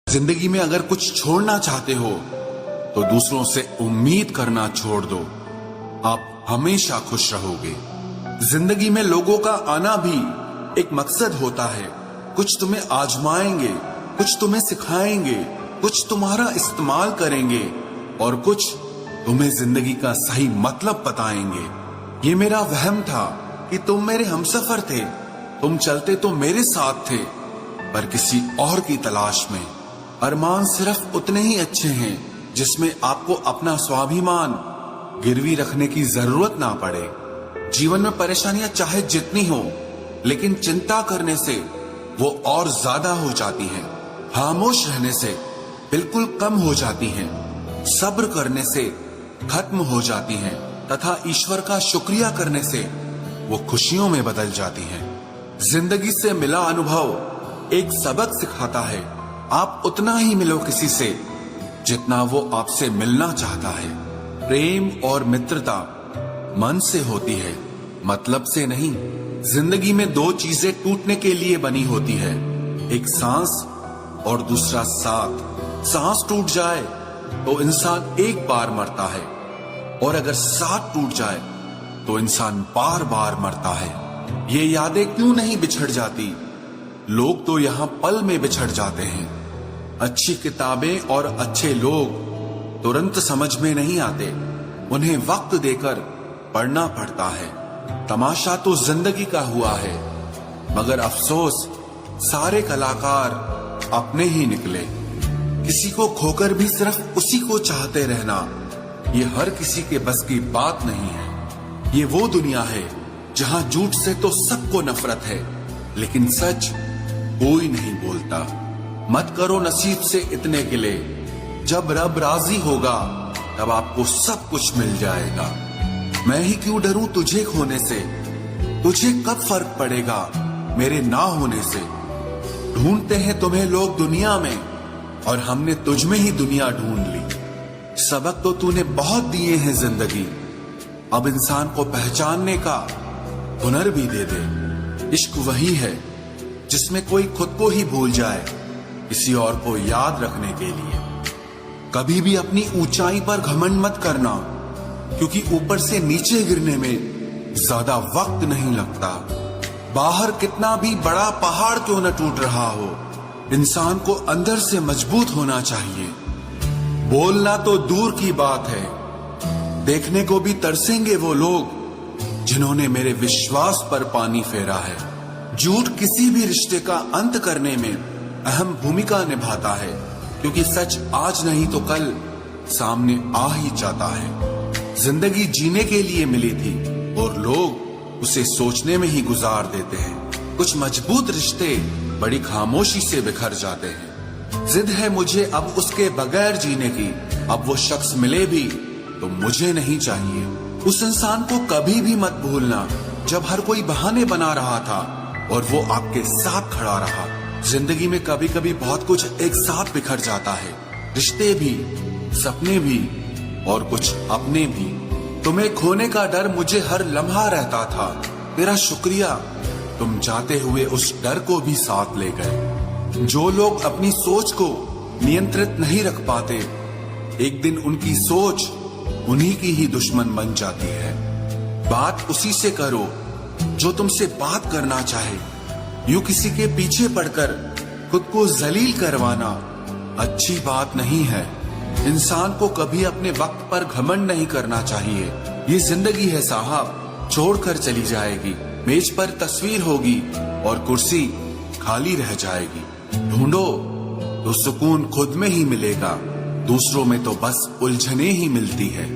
जिंदगी में अगर कुछ छोड़ना चाहते हो तो दूसरों से उम्मीद करना छोड़ दो, आप हमेशा खुश रहोगे। जिंदगी में लोगों का आना भी एक मकसद होता है। कुछ तुम्हें आजमाएंगे, कुछ तुम्हें सिखाएंगे, कुछ तुम्हारा इस्तेमाल करेंगे और कुछ तुम्हें जिंदगी का सही मतलब बताएंगे। ये मेरा वहम था कि तुम मेरे हमसफर थे, तुम चलते तो मेरे साथ थे पर किसी और की तलाश में। अरमान सिर्फ उतने ही अच्छे हैं जिसमें आपको अपना स्वाभिमान गिरवी रखने की जरूरत ना पड़े। जीवन में परेशानियां चाहे जितनी हो, लेकिन चिंता करने से वो और ज्यादा हो जाती हैं। खामोश रहने से बिल्कुल कम हो जाती हैं। सब्र करने से खत्म हो जाती हैं तथा ईश्वर का शुक्रिया करने से वो खुशियों में बदल जाती हैं। जिंदगी से मिला अनुभव एक सबक सिखाता है। आप उतना ही मिलो किसी से जितना वो आपसे मिलना चाहता है। प्रेम और मित्रता मन से होती है, मतलब से नहीं। जिंदगी में दो चीजें टूटने के लिए बनी होती है, एक सांस और दूसरा साथ। सांस टूट जाए तो इंसान एक बार मरता है और अगर साथ टूट जाए तो इंसान बार बार मरता है। ये यादें क्यों नहीं बिछड़ जाती? लोग तो यहाँ पल में बिछड़ जाते हैं। अच्छी किताबें और अच्छे लोग तुरंत समझ में नहीं आते, उन्हें वक्त देकर पढ़ना पड़ता है। तमाशा तो जिंदगी का हुआ है, मगर अफसोस सारे कलाकार अपने ही निकले। किसी को खोकर भी सिर्फ उसी को चाहते रहना, ये हर किसी के बस की बात नहीं है। ये वो दुनिया है जहां झूठ से तो सबको नफरत है, लेकिन सच कोई नहीं बोलता। मत करो नसीब से इतने गिले, जब रब राजी होगा तब आपको सब कुछ मिल जाएगा। मैं ही क्यों डरूं तुझे खोने से, तुझे कब फर्क पड़ेगा मेरे ना होने से। ढूंढते हैं तुम्हें लोग दुनिया में और हमने तुझ में ही दुनिया ढूंढ ली। सबक तो तूने बहुत दिए हैं जिंदगी, अब इंसान को पहचानने का हुनर भी दे दे। इश्क वही है जिसमें कोई खुद को ही भूल जाए किसी और को याद रखने के लिए। कभी भी अपनी ऊंचाई पर घमंड मत करना, क्योंकि ऊपर से नीचे गिरने में ज्यादा वक्त नहीं लगता। बाहर कितना भी बड़ा पहाड़ क्यों न टूट रहा हो, इंसान को अंदर से मजबूत होना चाहिए। बोलना तो दूर की बात है, देखने को भी तरसेंगे वो लोग जिन्होंने मेरे विश्वास पर पानी फेरा है। झूठ किसी भी रिश्ते का अंत करने में अहम भूमिका निभाता है, क्योंकि सच आज नहीं तो कल सामने आ ही जाता है। जिंदगी जीने के लिए मिली थी और लोग उसे सोचने में ही गुजार देते हैं। कुछ मजबूत रिश्ते बड़ी खामोशी से बिखर जाते हैं। जिद है मुझे अब उसके बगैर जीने की, अब वो शख्स मिले भी तो मुझे नहीं चाहिए। उस इंसान को कभी भी मत भूलना जब हर कोई बहाने बना रहा था और वो आपके साथ खड़ा रहा। जिंदगी में कभी कभी बहुत कुछ एक साथ बिखर जाता है, रिश्ते भी, सपने भी और कुछ अपने भी। तुम्हें खोने का डर मुझे हर लम्हा रहता था, तेरा शुक्रिया तुम जाते हुए उस डर को भी साथ ले गए। जो लोग अपनी सोच को नियंत्रित नहीं रख पाते, एक दिन उनकी सोच उन्हीं की ही दुश्मन बन जाती है। बात उसी से करो जो तुमसे बात करना चाहे। यूं किसी के पीछे पड़कर खुद को जलील करवाना अच्छी बात नहीं है। इंसान को कभी अपने वक्त पर घमंड नहीं करना चाहिए। ये जिंदगी है साहब, छोड़कर चली जाएगी। मेज पर तस्वीर होगी और कुर्सी खाली रह जाएगी। ढूंढो तो सुकून खुद में ही मिलेगा, दूसरों में तो बस उलझने ही मिलती है।